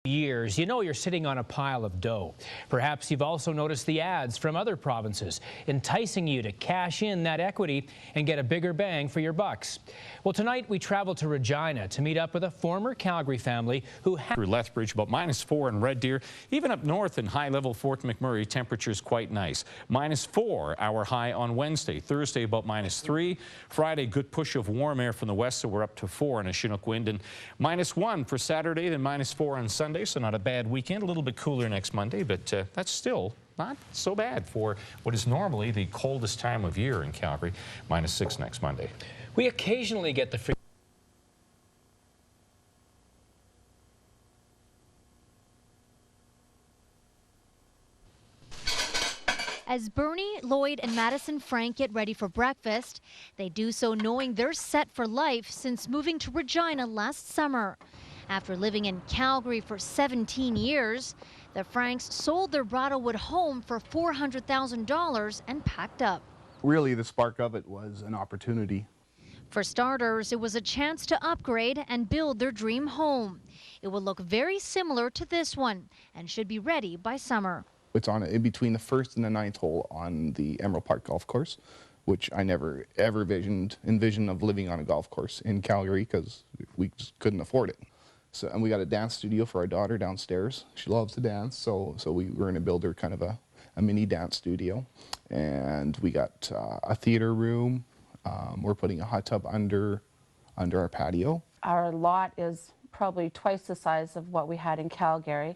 years, you know you're sitting on a pile of dough. Perhaps you've also noticed the ads from other provinces enticing you to cash in that equity and get a bigger bang for your bucks. Well, tonight we travel to Regina to meet up with a former Calgary family who through Lethbridge, about -4 in Red Deer. Even up north in high-level Fort McMurray, temperatures quite nice. -4 our high on Wednesday. Thursday about -3. Friday, good push of warm air from the west, so we're up to 4 in a Chinook wind. And -1 for Saturday, then -4 on Sunday. So not a bad weekend. A little bit cooler next Monday, but that's still not so bad for what is normally the coldest time of year in Calgary. -6 next Monday. We occasionally get the As Bernie, Lloyd, and Madison Frank get ready for breakfast, they do so knowing they're set for life since moving to Regina last summer. After living in Calgary for 17 years, the Franks sold their Bridlewood home for $400,000 and packed up. Really, the spark of it was an opportunity. For starters, it was a chance to upgrade and build their dream home. It will look very similar to this one and should be ready by summer. It's on in between the 1st and the 9th hole on the Emerald Park golf course, which I never ever envisioned of living on a golf course in Calgary because we just couldn't afford it. So, and we got a dance studio for our daughter downstairs. She loves to dance, so we were going to build her kind of a mini dance studio. And we got a theater room. We're putting a hot tub under our patio. Our lot is probably twice the size of what we had in Calgary.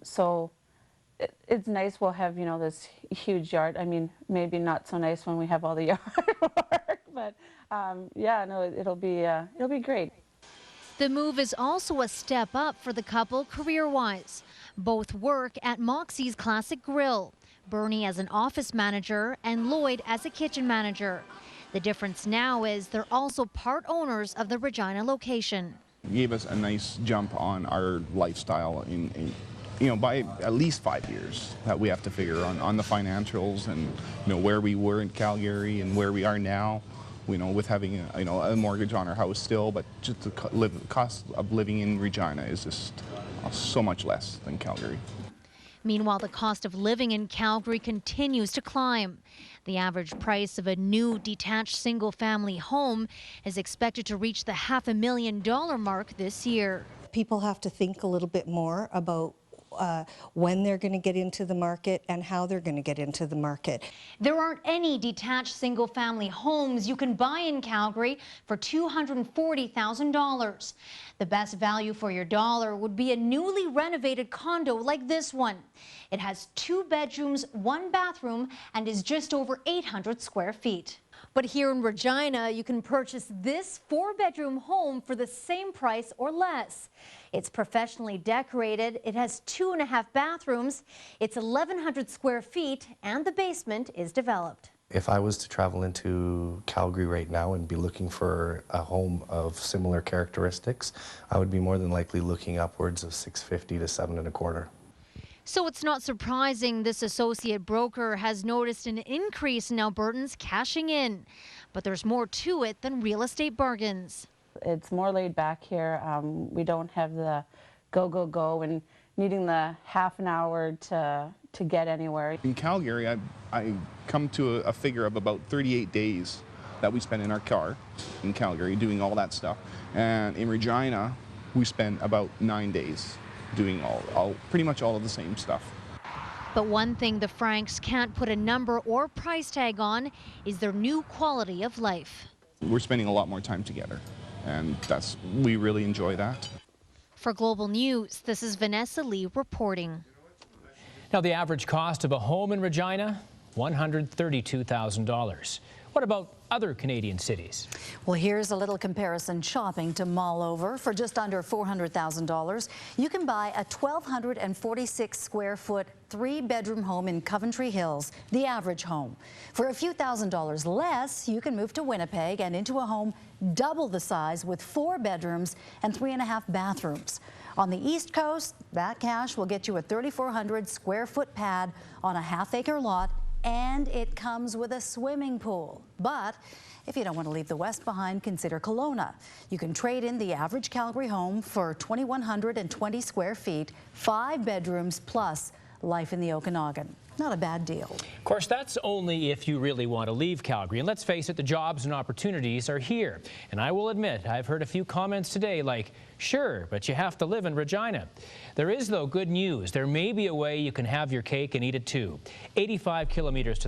So it's nice we'll have, you know, this huge yard. I mean, maybe not so nice when we have all the yard work, but yeah, no, it'll be great. The move is also a step up for the couple career-wise. Both work at Moxie's Classic Grill, Bernie as an office manager and Lloyd as a kitchen manager. The difference now is they're also part owners of the Regina location. It gave us a nice jump on our lifestyle in you know, by at least 5 years that we have to figure on the financials and, you know, where we were in Calgary and where we are now. You know, with having a mortgage on our house still, but just the cost of living in Regina is just so much less than Calgary. Meanwhile, the cost of living in Calgary continues to climb. The average price of a new detached single-family home is expected to reach the $500,000 mark this year. People have to think a little bit more about when they're going to get into the market and how they're going to get into the market. There aren't any detached single-family homes you can buy in Calgary for $240,000. The best value for your dollar would be a newly renovated condo like this one. It has 2 bedrooms, 1 bathroom, and is just over 800 square feet. But here in Regina, you can purchase this 4-bedroom home for the same price or less. It's professionally decorated. It has 2.5 bathrooms. It's 1,100 square feet, and the basement is developed. If I was to travel into Calgary right now and be looking for a home of similar characteristics, I would be more than likely looking upwards of $650,000 to $725,000. So it's not surprising this associate broker has noticed an increase in Albertans cashing in. But there's more to it than real estate bargains. It's more laid back here. We don't have the go and needing the half an hour to get anywhere. In Calgary, I come to a figure of about 38 days that we spend in our car in Calgary doing all that stuff. And in Regina, we spend about 9 days doing pretty much all of the same stuff. But one thing the Franks can't put a number or price tag on is their new quality of life. We're spending a lot more time together, and we really enjoy that. For Global News, this is Vanessa Lee reporting. Now, the average cost of a home in Regina, $132,000. What about other Canadian cities? Well, here's a little comparison shopping to mull over. For just under $400,000, you can buy a 1,246 square foot 3-bedroom home in Coventry Hills, the average home. For a few $1,000s less, you can move to Winnipeg and into a home double the size with 4 bedrooms and 3.5 bathrooms. On the East Coast, that cash will get you a 3,400 square foot pad on a half-acre lot, and it comes with a swimming pool. But If you don't want to leave the West behind, consider Kelowna. You can trade in the average Calgary home for 2,120 square feet, 5 bedrooms plus life in the Okanagan. Not a bad deal. Of course, that's only if you really want to leave Calgary. And let's face it, the jobs and opportunities are here. And I will admit, I've heard a few comments today like, sure, but you have to live in Regina. There is, though, good news. There may be a way you can have your cake and eat it too. 85 kilometers to the